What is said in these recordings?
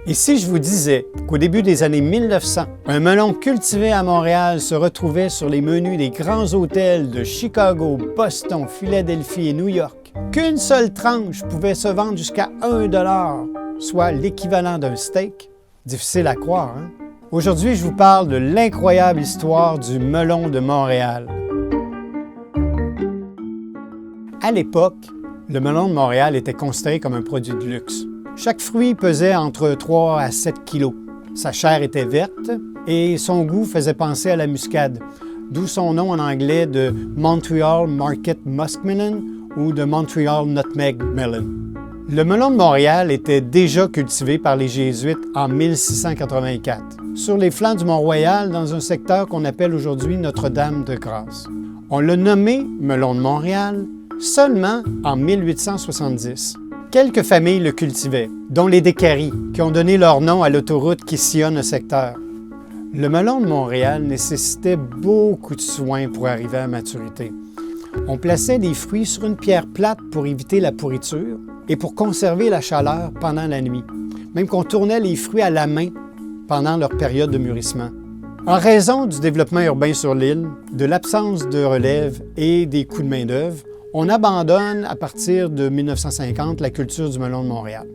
Et si je vous disais qu'au début des années 1900, un melon cultivé à Montréal se retrouvait sur les menus des grands hôtels de Chicago, Boston, Philadelphie et New York, qu'une seule tranche pouvait se vendre jusqu'à 1 $, soit l'équivalent d'un steak? Difficile à croire, hein? Aujourd'hui, je vous parle de l'incroyable histoire du melon de Montréal. À l'époque, le melon de Montréal était considéré comme un produit de luxe. Chaque fruit pesait entre 3 à 7 kilos. Sa chair était verte et son goût faisait penser à la muscade, d'où son nom en anglais de Montreal Market Muskmelon ou de Montreal Nutmeg Melon. Le melon de Montréal était déjà cultivé par les Jésuites en 1684, sur les flancs du Mont-Royal, dans un secteur qu'on appelle aujourd'hui Notre-Dame-de-Grâce. On l'a nommé melon de Montréal seulement en 1870. Quelques familles le cultivaient, dont les Descaries, qui ont donné leur nom à l'autoroute qui sillonne le secteur. Le melon de Montréal nécessitait beaucoup de soins pour arriver à maturité. On plaçait les fruits sur une pierre plate pour éviter la pourriture et pour conserver la chaleur pendant la nuit, même qu'on tournait les fruits à la main pendant leur période de mûrissement. En raison du développement urbain sur l'île, de l'absence de relève et des coûts de main-d'œuvre, on abandonne à partir de 1950 la culture du melon de Montréal.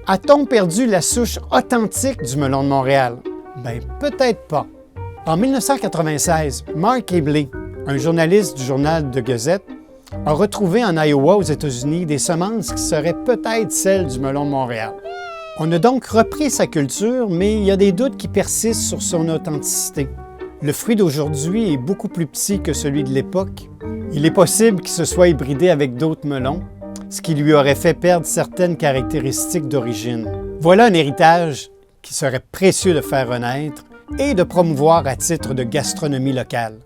A-t-on perdu la souche authentique du melon de Montréal? Bien, peut-être pas. En 1996, Mark Ebley, un journaliste du journal The Gazette, a retrouvé en Iowa, aux États-Unis, des semences qui seraient peut-être celles du melon de Montréal. On a donc repris sa culture, mais il y a des doutes qui persistent sur son authenticité. Le fruit d'aujourd'hui est beaucoup plus petit que celui de l'époque. Il est possible qu'il se soit hybridé avec d'autres melons, ce qui lui aurait fait perdre certaines caractéristiques d'origine. Voilà un héritage qui serait précieux de faire renaître et de promouvoir à titre de gastronomie locale.